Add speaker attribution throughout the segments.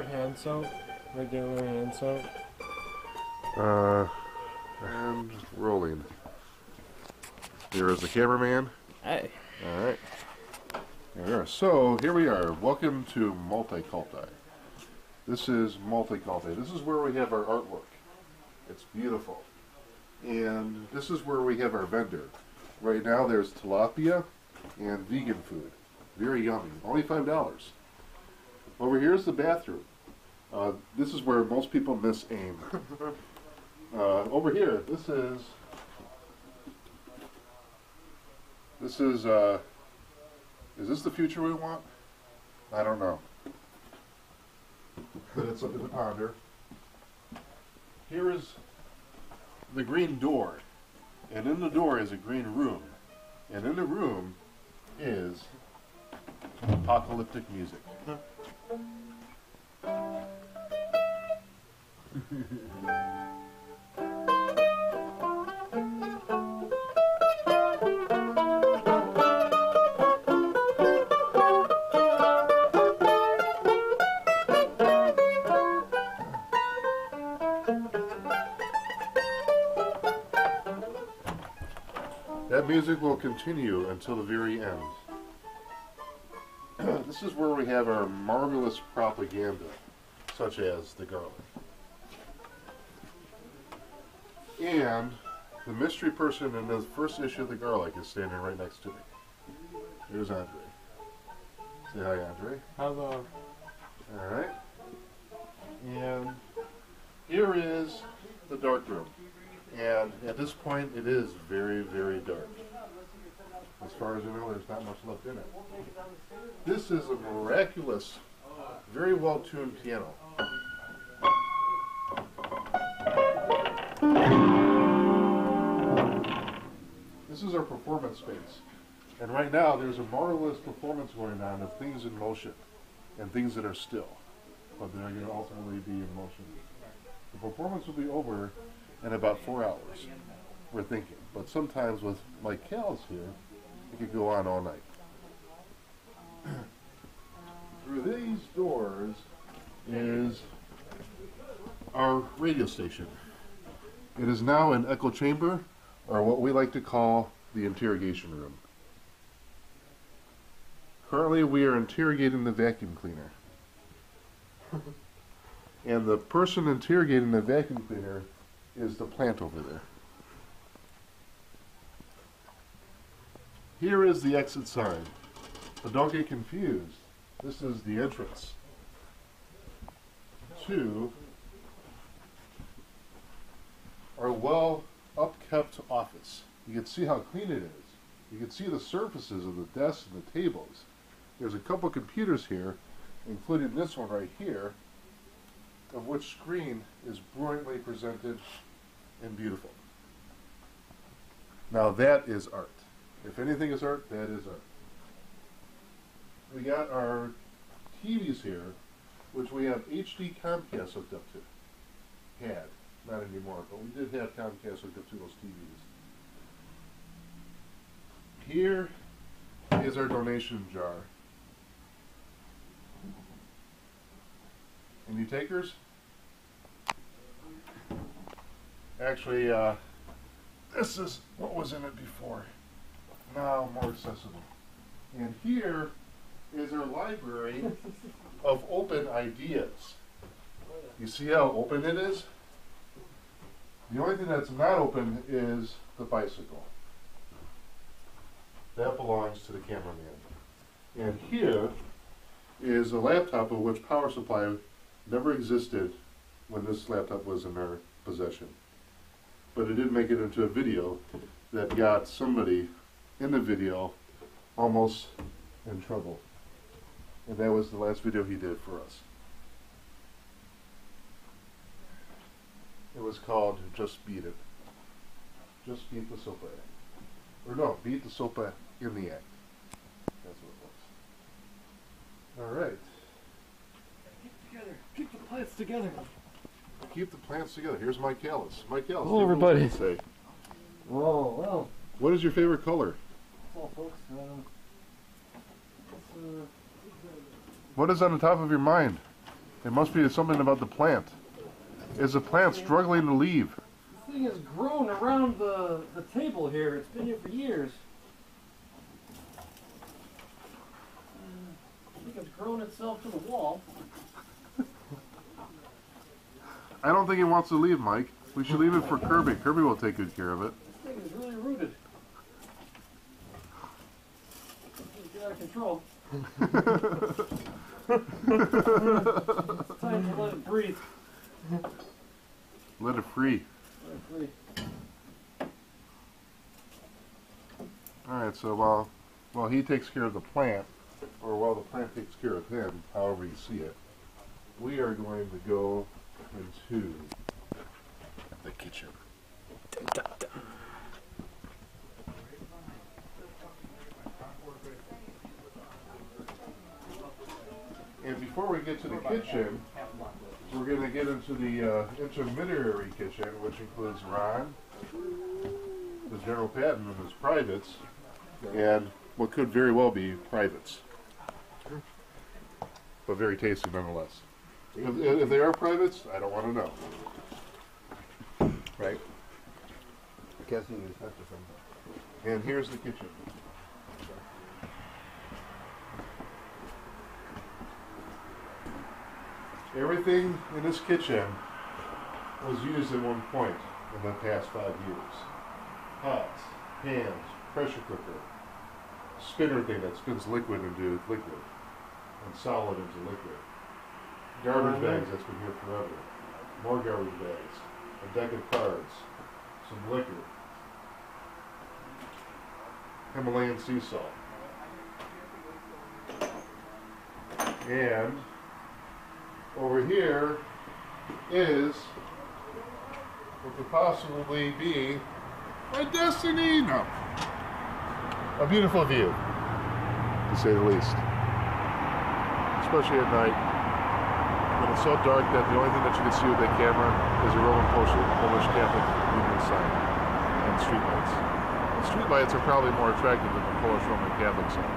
Speaker 1: have hand soap? Regular hand soap?
Speaker 2: And rolling. There is the cameraman.
Speaker 1: Hey.
Speaker 2: Alright. There. So, here we are. Welcome to multikulti. This is multikulti. This is where we have our artwork. It's beautiful. And this is where we have our vendor. Right now there's tilapia and vegan food. Very yummy. Only $5. Over here is the bathroom. This is where most people miss aim. Over here, this is this the future we want? I don't know. But it's up in the ponder. Here is the green door. And in the door is a green room. And in the room is apocalyptic music. That music will continue until the very end. This is where we have our marvelous propaganda, such as the garlic. And the mystery person in the first issue of the garlic is standing right next to me. Here's Andre. Say hi, Andre.
Speaker 1: Hello.
Speaker 2: Alright. And here is the dark room. And at this point, it is very, very dark. As far as I know, there's not much left in it. This is a miraculous, very well-tuned piano. This is our performance space. And right now, there's a marvelous performance going on of things in motion and things that are still. But they're going to ultimately be in motion. The performance will be over in about 4 hours, we're thinking. But sometimes with Mike Cal's here, it could go on all night. Through these doors is our radio station. It is now an echo chamber, or what we like to call the interrogation room. Currently we are interrogating the vacuum cleaner. And the person interrogating the vacuum cleaner is the plant over there. Here is the exit sign. But don't get confused. This is the entrance to our well upkept office. You can see how clean it is. You can see the surfaces of the desks and the tables. There's a couple computers here, including this one right here, of which screen is brilliantly presented and beautiful. Now that is art. If anything is art, that is art. We got our TVs here, which we have HD Comcast hooked up to. Had. Not anymore, but we did have Comcast hooked up to those TVs. Here is our donation jar. Any takers? Actually, this is what was in it before. Now more accessible. And here is our library of open ideas. You see how open it is? The only thing that's not open is the bicycle. That belongs to the cameraman. And here is a laptop of which power supply never existed when this laptop was in our possession. But it did make it into a video that got somebody in the video almost in trouble. And that was the last video he did for us. It was called Just Beat It. Just beat the sopa. Or no, beat the sopa in the act. That's what it was. Alright.
Speaker 1: Keep the plants together.
Speaker 2: Keep the plants together. Here's Mike Callis. Mike Callis.
Speaker 1: Hello, everybody.
Speaker 2: Say.
Speaker 1: Oh, well.
Speaker 2: What is your favorite color?
Speaker 1: Well, folks,
Speaker 2: What is on the top of your mind? It must be something about the plant. Is the plant struggling to leave?
Speaker 1: This thing has grown around the table here. It's been here for years. I think it's grown itself to the wall.
Speaker 2: I don't think it wants to leave, Mike. We should leave it for Kirby. Kirby will take good care of it.
Speaker 1: This thing is really rooted. It's get out of control. It's time to let it breathe.
Speaker 2: Let it free.
Speaker 1: Let it free.
Speaker 2: Alright, so while he takes care of the plant, or while the plant takes care of him, however you see it, we are going to go into the kitchen. And before we get to the kitchen, we're going to get into the intermediary kitchen, which includes Ron, the General Patton, and his privates, and what could very well be privates. But very tasty nonetheless. If they are privates, I don't want to know. Right?
Speaker 3: Guessing you have to.
Speaker 2: And here's the kitchen. Everything in this kitchen was used at one point in the past 5 years. Pots, pans, pressure cooker, spinner thing that spins liquid into liquid, and solid into liquid. Garbage bags that's been here forever. More garbage bags. A deck of cards. Some liquor. Himalayan sea salt. And over here is what could possibly be my destiny. No. A beautiful view, to say the least. Especially at night. When it's so dark that the only thing that you can see with that camera is a Roman Polish Catholic Union sign and streetlights. The streetlights are probably more attractive than the Polish Roman Catholic sign.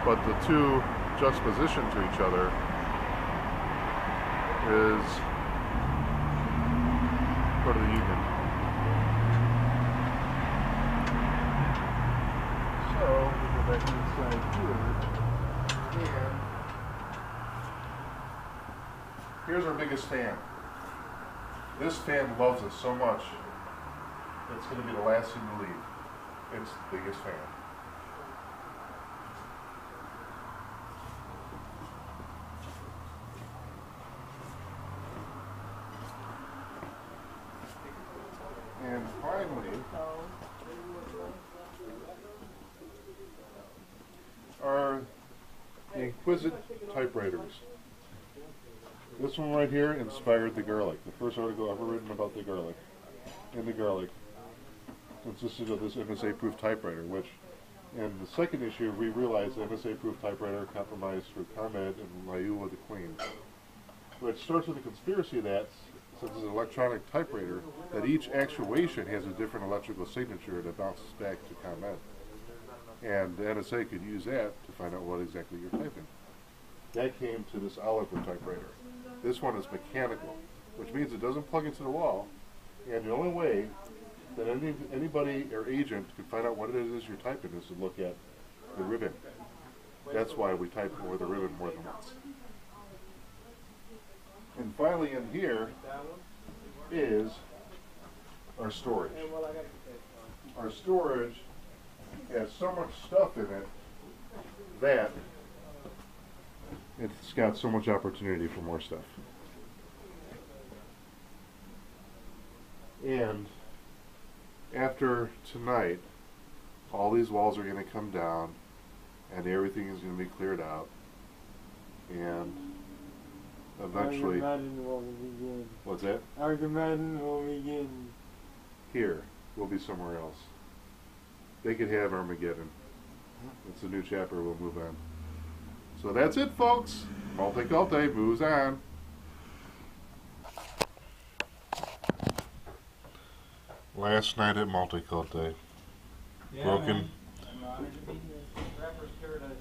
Speaker 2: But the two juxtaposition to each other is part of the Union. So we go back inside here, and here's our biggest fan. This fan loves us so much, it's going to be the last thing to leave. It's the biggest fan. And finally, are the exquisite typewriters. This one right here inspired the garlic. The first article ever written about the garlic. And the garlic consisted of this MSA-proof typewriter, which in the second issue we realized the MSA-proof typewriter compromised for ComEd and Laiua the Queen. So it starts with a conspiracy that, since it's an electronic typewriter, that each actuation has a different electrical signature that bounces back to ComEd. And the NSA could use that to find out what exactly you're typing. That came to this Oliver typewriter. This one is mechanical, which means it doesn't plug into the wall, and the only way that anybody or agent can find out what it is you're typing is to look at the ribbon. That's why we type over the ribbon more than once. And finally in here is our storage. Our storage has so much stuff in it that it's got so much opportunity for more stuff. And after tonight, all these walls are going to come down and everything is going to be cleared out. And eventually...
Speaker 1: Armageddon will begin.
Speaker 2: What's that?
Speaker 1: Armageddon will begin.
Speaker 2: Here, we'll be somewhere else. They could have Armageddon. It's a new chapter, we'll move on. So that's it, folks. Multikulti moves on. Last night at Multikulti.
Speaker 1: Yeah,
Speaker 2: Broken.
Speaker 1: Rapper's Paradise.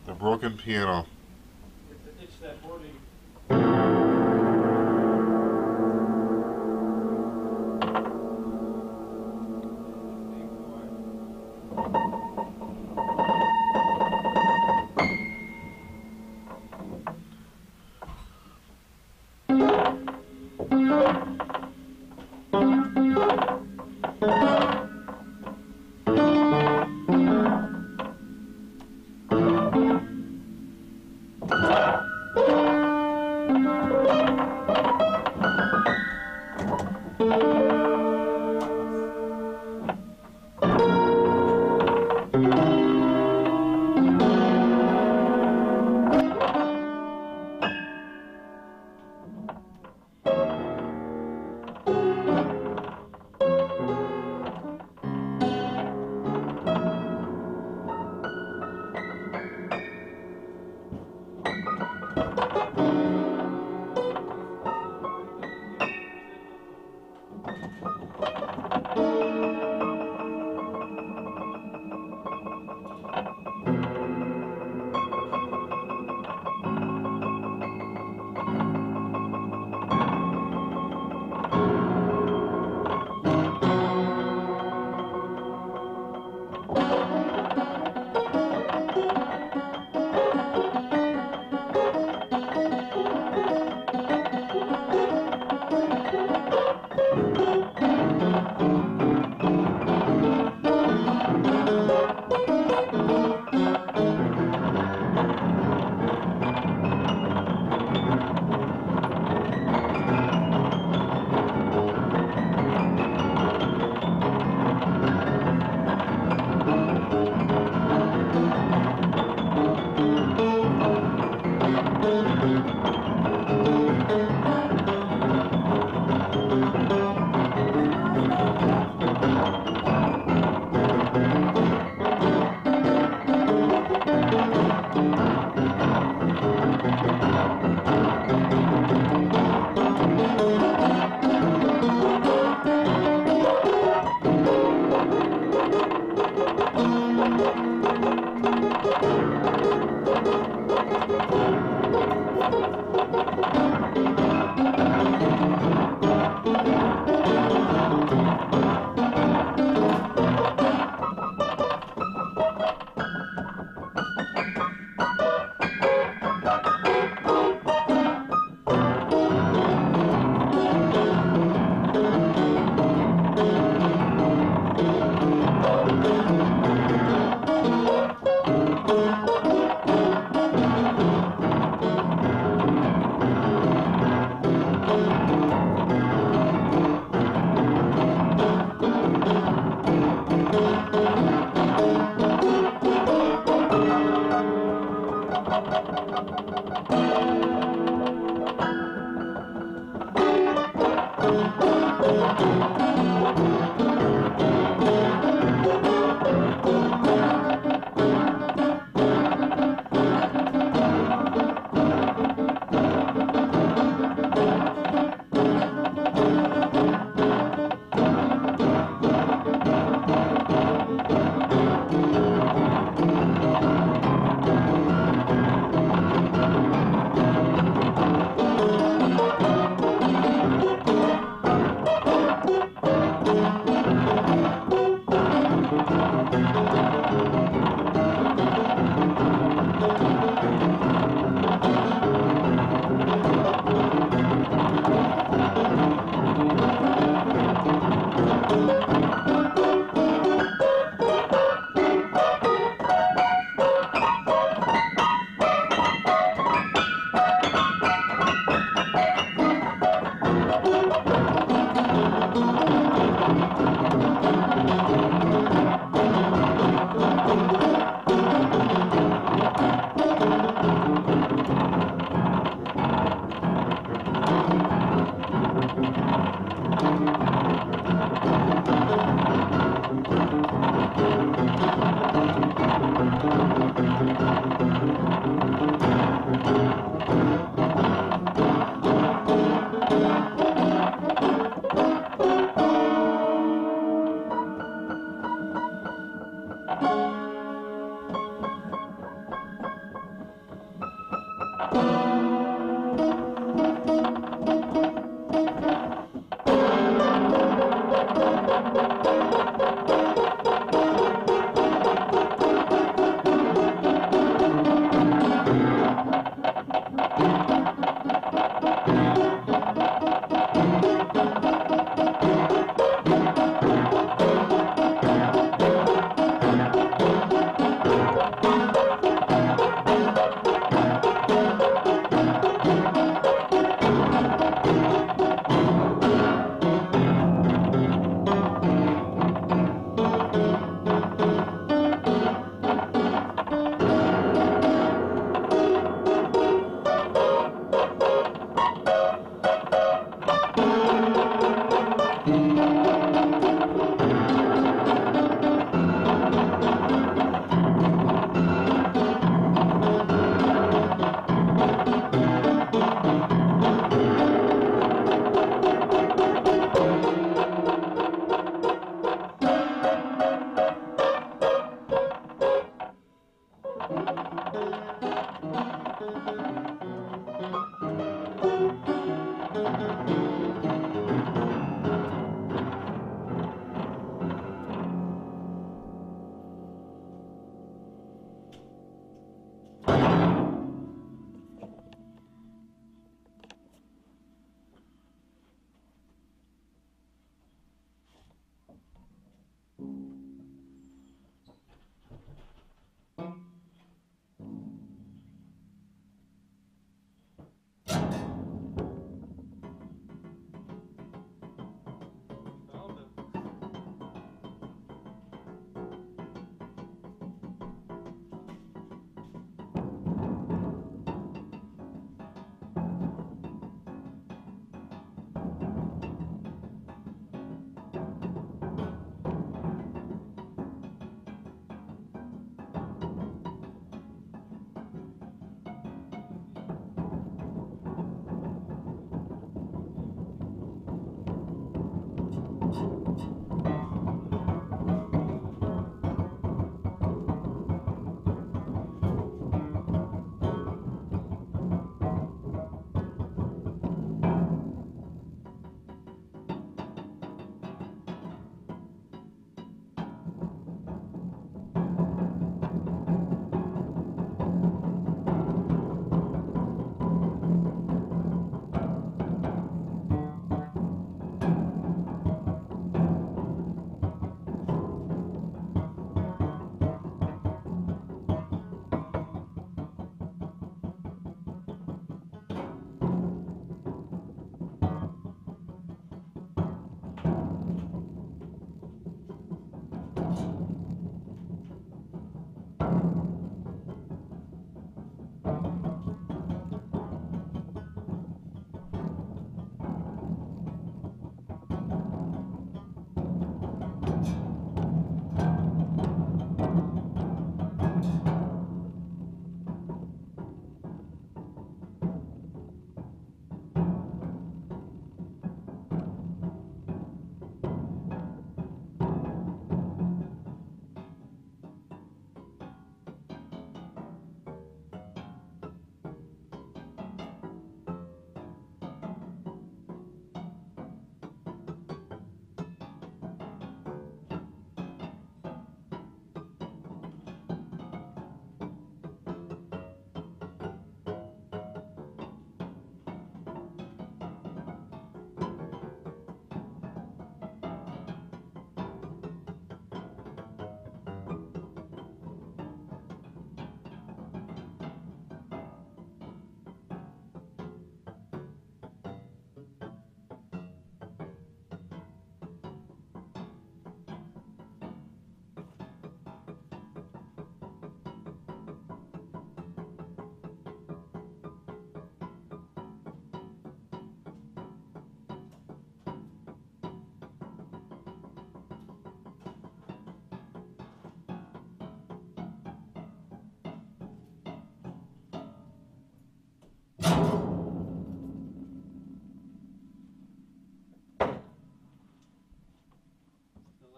Speaker 2: The broken piano.
Speaker 1: It's that 40.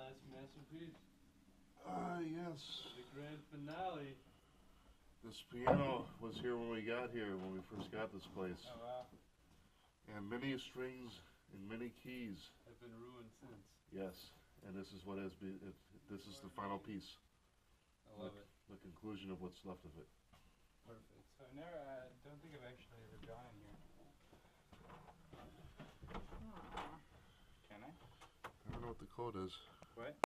Speaker 4: last masterpiece?
Speaker 2: Yes.
Speaker 4: The grand finale.
Speaker 2: This piano was here when we got here, when we first got this place.
Speaker 4: Oh wow.
Speaker 2: And many strings and many keys.
Speaker 4: Have been ruined since.
Speaker 2: Yes, and this is what has been. This is the final piece.
Speaker 4: I love it.
Speaker 2: The conclusion of what's left of it.
Speaker 4: Perfect. So I never, don't think I've actually ever gone in here. Can I?
Speaker 2: I don't know what the code is.
Speaker 4: What?